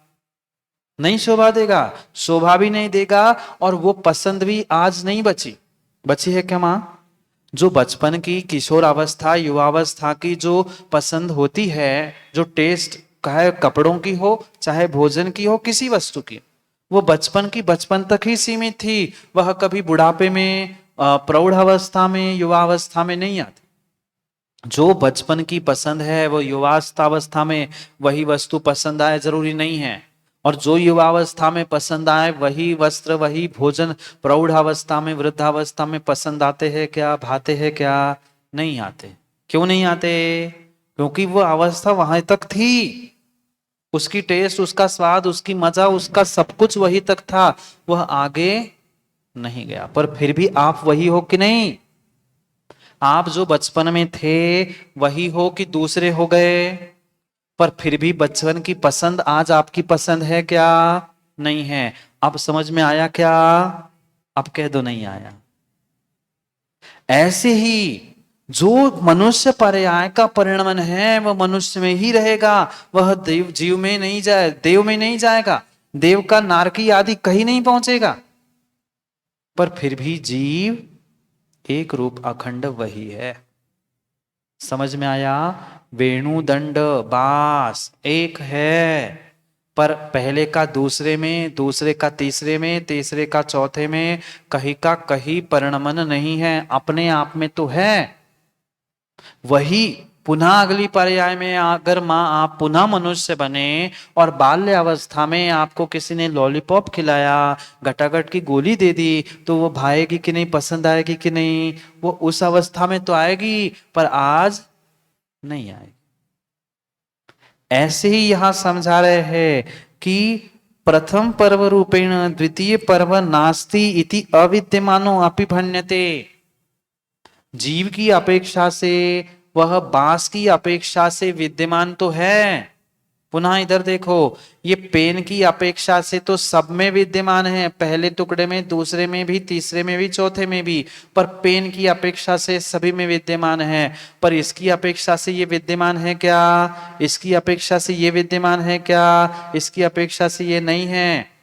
नहीं शोभा देगा, शोभा भी नहीं देगा, और वो पसंद भी आज नहीं बची। बची है क्या माँ? जो बचपन की, किशोर अवस्था, युवावस्था की जो पसंद होती है, जो टेस्ट चाहे कपड़ों की हो, चाहे भोजन की हो, किसी वस्तु की, वो बचपन की बचपन तक ही सीमित थी। वह कभी बुढ़ापे में, प्रौढ़ अवस्था में, युवा अवस्था में नहीं आती। जो बचपन की पसंद है वो युवावस्था में वही वस्तु पसंद आए जरूरी नहीं है, और जो युवावस्था में पसंद आए वही वस्त्र, वही भोजन प्रौढ़ावस्था में, वृद्धावस्था में पसंद आते हैं क्या, भाते हैं क्या? नहीं आते। क्यों नहीं आते? क्योंकि वो अवस्था वहां तक थी, उसकी टेस्ट, उसका स्वाद, उसकी मजा, उसका सब कुछ वही तक था, वह आगे नहीं गया। पर फिर भी आप वही हो कि नहीं? आप जो बचपन में थे वही हो कि दूसरे हो गए? पर फिर भी बचपन की पसंद आज आपकी पसंद है क्या? नहीं है। अब समझ में आया क्या? अब कह दो नहीं आया। ऐसे ही जो मनुष्य पर्याय का परिणमन है वह मनुष्य में ही रहेगा, वह देव जीव में नहीं जाए, देव में नहीं जाएगा, देव का नारकी आदि कहीं नहीं पहुंचेगा। पर फिर भी जीव एक रूप अखंड वही है। समझ में आया? वेणु दंड बास एक है, पर पहले का दूसरे में, दूसरे का तीसरे में, तीसरे का चौथे में, कहीं का कहीं परिणमन नहीं है, अपने आप में तो है वही। पुनः अगली पर्याय में अगर माँ आप पुनः मनुष्य बने और बाल्य अवस्था में आपको किसी ने लॉलीपॉप खिलाया, गटागट की गोली दे दी, तो वो भाएगी कि नहीं, पसंद आएगी कि नहीं? वो उस अवस्था में तो आएगी, पर आज नहीं आएगी। ऐसे ही यहां समझा रहे हैं कि प्रथम पर्व रूपेण द्वितीय पर्व नास्ति इति अविद्यमानो अपि भण्यते। जीव की अपेक्षा से वह बांस की अपेक्षा से विद्यमान तो है। पुनः इधर देखो, ये पेन की अपेक्षा से तो सब में विद्यमान है, पहले टुकड़े में, दूसरे में भी, तीसरे में भी, चौथे में भी, पर पेन की अपेक्षा से सभी में विद्यमान है। पर इसकी अपेक्षा से ये विद्यमान है क्या? इसकी अपेक्षा से ये विद्यमान है क्या? इसकी अपेक्षा से ये नहीं है।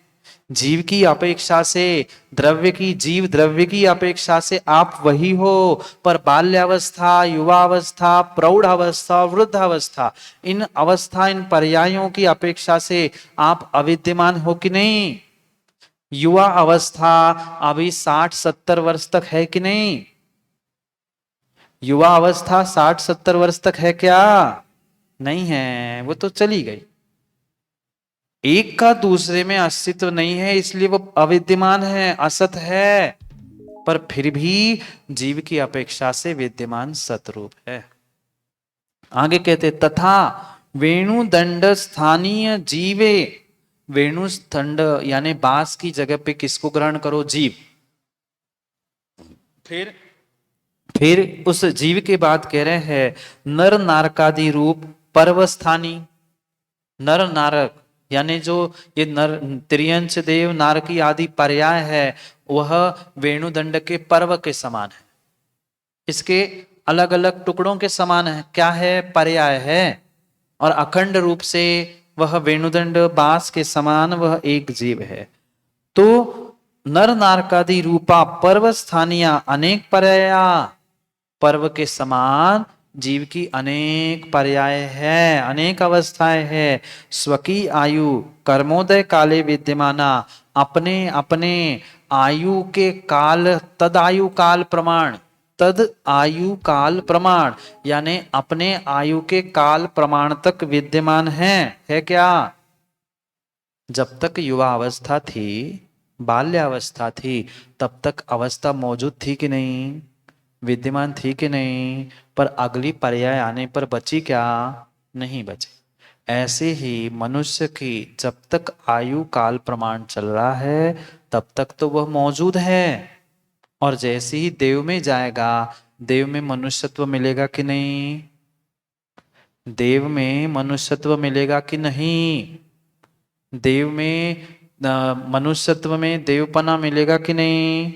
जीव की अपेक्षा से, द्रव्य की, जीव द्रव्य की अपेक्षा से आप वही हो, पर बाल्यावस्था, युवावस्था, प्रौढ़ावस्था, वृद्धावस्था, इन अवस्था, इन पर्यायों की अपेक्षा से आप अविद्यमान हो कि नहीं? युवा अवस्था अभी 60-70 वर्ष तक है कि नहीं? युवा अवस्था 60-70 वर्ष तक है क्या? नहीं है, वो तो चली गई। एक का दूसरे में अस्तित्व नहीं है, इसलिए वो अविद्यमान है, असत है, पर फिर भी जीव की अपेक्षा से विद्यमान सतरूप है। आगे कहते तथा वेणु दंड स्थानीय जीवे, वेणु दंड यानी बांस की जगह पे किसको ग्रहण करो? जीव। फिर उस जीव के बाद कह रहे हैं नर नारकादि रूप पर्वस्थानी। नर नारक यानी जो ये नर, त्रियंश देव, नारकी आदि पर्याय है, वह वेणुदंड के पर्व के समान है, इसके अलग अलग टुकड़ों के समान है। क्या है? पर्याय है। और अखंड रूप से वह वेणुदंड बांस के समान वह एक जीव है। तो नर नारकादि रूपा पर्व स्थानीय अनेक पर्याया, पर्व के समान जीव की अनेक पर्याय है, अनेक अवस्थाएं है। स्वकी आयु कर्मोदय काले विद्यमाना, अपने अपने आयु के काल, तद आयु काल प्रमाण, तद आयु काल प्रमाण यानी अपने आयु के काल प्रमाण तक विद्यमान है क्या? जब तक युवा अवस्था थी, बाल्यावस्था थी, तब तक अवस्था मौजूद थी कि नहीं? विद्यमान थी कि नहीं? पर अगली पर्याय आने पर बची क्या? नहीं बची। ऐसे ही मनुष्य की जब तक आयु काल प्रमाण चल रहा है तब तक तो वह मौजूद है, और जैसे ही देव में जाएगा, देव में मनुष्यत्व मिलेगा कि नहीं? देव में मनुष्यत्व मिलेगा कि नहीं? देव में मनुष्यत्व में देवपना मिलेगा कि नहीं?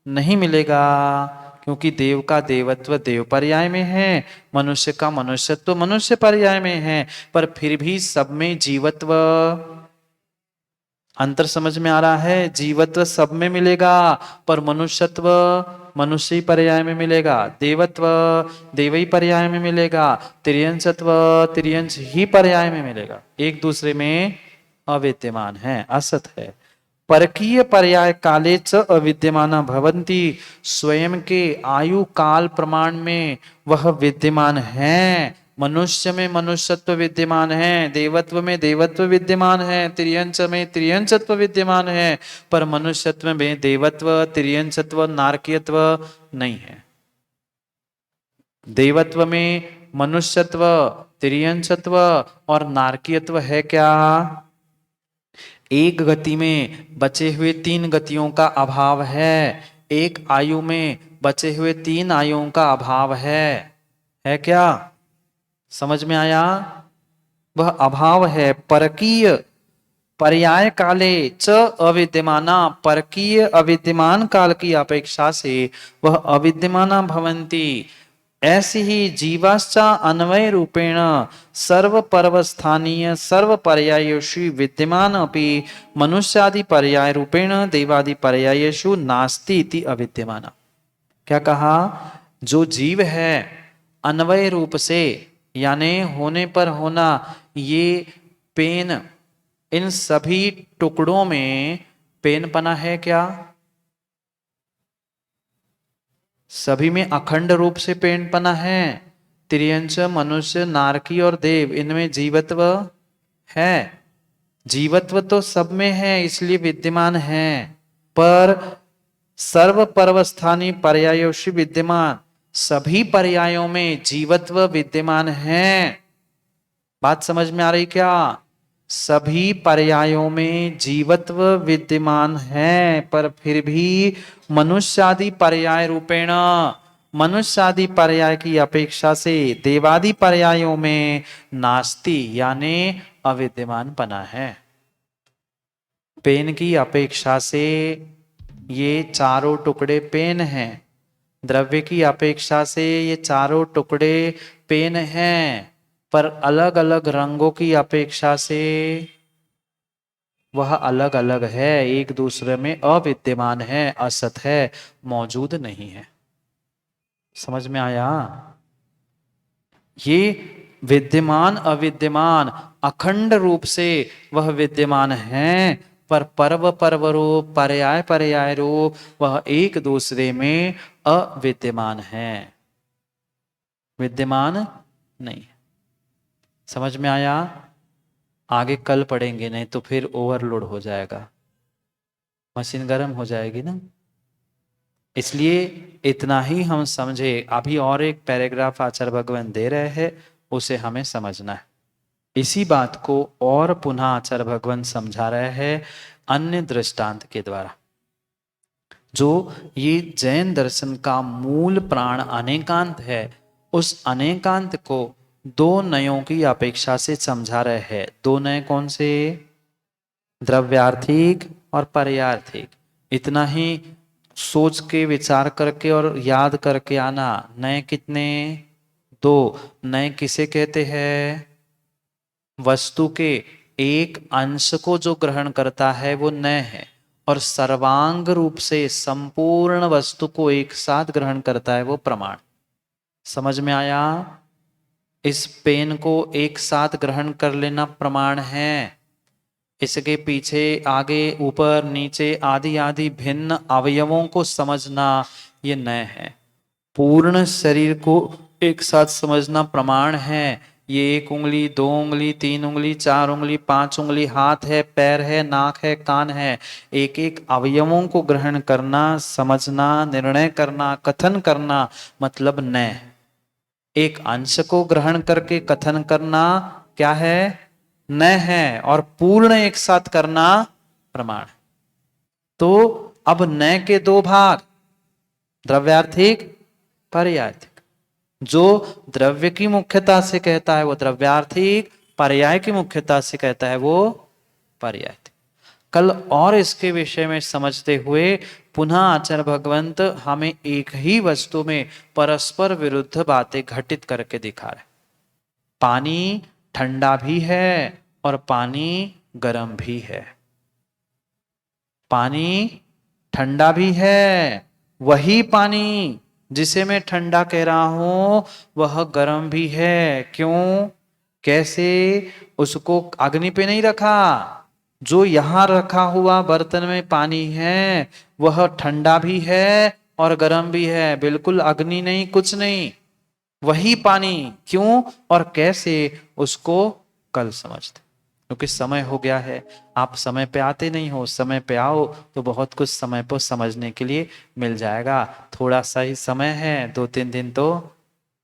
नहीं मिलेगा, क्योंकि देव का देवत्व देव पर्याय में है, मनुष्य का मनुष्यत्व मनुष्य पर्याय में है। पर फिर भी सब में जीवत्व, अंतर समझ में आ रहा है? जीवत्व सब में मिलेगा, पर मनुष्यत्व मनुष्य पर्याय में मिलेगा, देवत्व देवई पर्याय में मिलेगा, तिर्यंसत्व तिर्यंस ही पर्याय में मिलेगा, एक दूसरे में अविद्यमान है, असत है। परकीय पर्याय काले च अविद्यमाना भवंती, स्वयं के आयु काल प्रमाण में वह विद्यमान है। मनुष्य में मनुष्यत्व विद्यमान है, देवत्व में देवत्व विद्यमान है, त्रियंच में त्रियंचत्व विद्यमान है, पर मनुष्यत्व में देवत्व त्रियंचत्व नारकीयत्व नहीं है। देवत्व में मनुष्यत्व त्रियंचत्व और नारकीयत्व है क्या? एक गति में बचे हुए 3 गतियों का अभाव है, एक आयु में बचे हुए 3 आयुओं का अभाव है क्या? समझ में आया? वह अभाव है। परकीय पर्याय काले च अविद्यमाना, परकीय अविद्यमान काल की अपेक्षा से वह अविद्यमाना भवंती। ऐसी ही जीवाश्चा अन्वय रूपेण सर्व पर्वस्थानीय सर्व पर्यायेषु विद्यमान अपि मनुष्यादि पर्याय रूपेण देवादि पर्यायेषु नास्ति इति अविद्यमाना। क्या कहा? जो जीव है अन्वय रूप से यानी होने पर होना, ये पेन, इन सभी टुकड़ों में पेन पना है क्या? सभी में अखंड रूप से पेन पना है। त्रियंच मनुष्य नारकी और देव, इनमें जीवत्व है। जीवत्व तो सब में है, इसलिए विद्यमान है, पर सर्व पर्वस्थानी पर्यायोषि विद्यमान, सभी पर्यायों में जीवत्व विद्यमान है। बात समझ में आ रही क्या? सभी पर्यायों में जीवत्व विद्यमान है, पर फिर भी मनुष्यादि पर्याय रूपेण, मनुष्यादि पर्याय की अपेक्षा से देवादि पर्यायों में नास्ति यानी अविद्यमान पना है। पेन की अपेक्षा से ये चारों टुकड़े पेन हैं, द्रव्य की अपेक्षा से ये चारों टुकड़े पेन हैं, पर अलग अलग रंगों की अपेक्षा से वह अलग अलग है, एक दूसरे में अविद्यमान है, असत है, मौजूद नहीं है। समझ में आया? ये विद्यमान अविद्यमान अखंड रूप से वह विद्यमान है, पर पर्व पर्व रूप पर्याय पर्याय रूप वह एक दूसरे में अविद्यमान है, विद्यमान नहीं। समझ में आया? आगे कल पढ़ेंगे, नहीं तो फिर ओवरलोड हो जाएगा, मशीन गर्म हो जाएगी ना। इसलिए इतना ही हम समझे। अभी और एक पैराग्राफ आचार्य भगवान दे रहे हैं, उसे हमें समझना है। इसी बात को और पुनः आचार्य भगवान समझा रहे हैं अन्य दृष्टांत के द्वारा। जो ये जैन दर्शन का मूल प्राण अनेकांत है, उस अनेकांत को 2 नयों की अपेक्षा से समझा रहे हैं। 2 नय कौन से? द्रव्यार्थिक और पर्यार्थिक। इतना ही सोच के विचार करके और याद करके आना। नए कितने? 2। नए किसे कहते हैं? वस्तु के एक अंश को जो ग्रहण करता है वो नय है, और सर्वांग रूप से संपूर्ण वस्तु को एक साथ ग्रहण करता है वो प्रमाण। समझ में आया? इस पेन को एक साथ ग्रहण कर लेना प्रमाण है। इसके पीछे आगे ऊपर नीचे आदि आदि भिन्न अवयवों को समझना ये नय है। पूर्ण शरीर को एक साथ समझना प्रमाण है। ये 1 उंगली 2 उंगली 3 उंगली 4 उंगली 5 उंगली, हाथ है, पैर है, नाक है, कान है, एक एक अवयवों को ग्रहण करना, समझना, निर्णय करना, कथन करना मतलब नय। एक अंश को ग्रहण करके कथन करना क्या है? नय है, और पूर्ण एक साथ करना प्रमाण। तो अब नय के 2 भाग, द्रव्यार्थिक पर्यायर्थिक। जो द्रव्य की मुख्यता से कहता है वो द्रव्यार्थिक, पर्याय की मुख्यता से कहता है वो पर्यायर्थिक। कल और इसके विषय में समझते हुए पुनः आचार्य भगवंत हमें एक ही वस्तु में परस्पर विरुद्ध बातें घटित करके दिखा रहे। पानी ठंडा भी है और पानी गर्म भी है। पानी ठंडा भी है, वही पानी जिसे मैं ठंडा कह रहा हूं वह गर्म भी है। क्यों? कैसे? उसको अग्नि पे नहीं रखा। जो यहां रखा हुआ बर्तन में पानी है वह ठंडा भी है और गर्म भी है, बिल्कुल अग्नि नहीं, कुछ नहीं, वही पानी। क्यों और कैसे उसको कल समझते, क्योंकि समय हो गया है। आप समय पे आते नहीं हो, समय पे आओ तो बहुत कुछ समय पर समझने के लिए मिल जाएगा। थोड़ा सा ही समय है, 2-3 दिन तो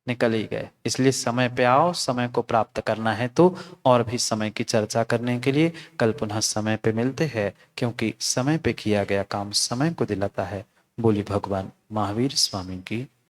निकल ही गए, इसलिए समय पे आओ। समय को प्राप्त करना है तो और भी समय की चर्चा करने के लिए कल पुनः समय पे मिलते हैं, क्योंकि समय पे किया गया काम समय को दिलाता है। बोली भगवान महावीर स्वामी की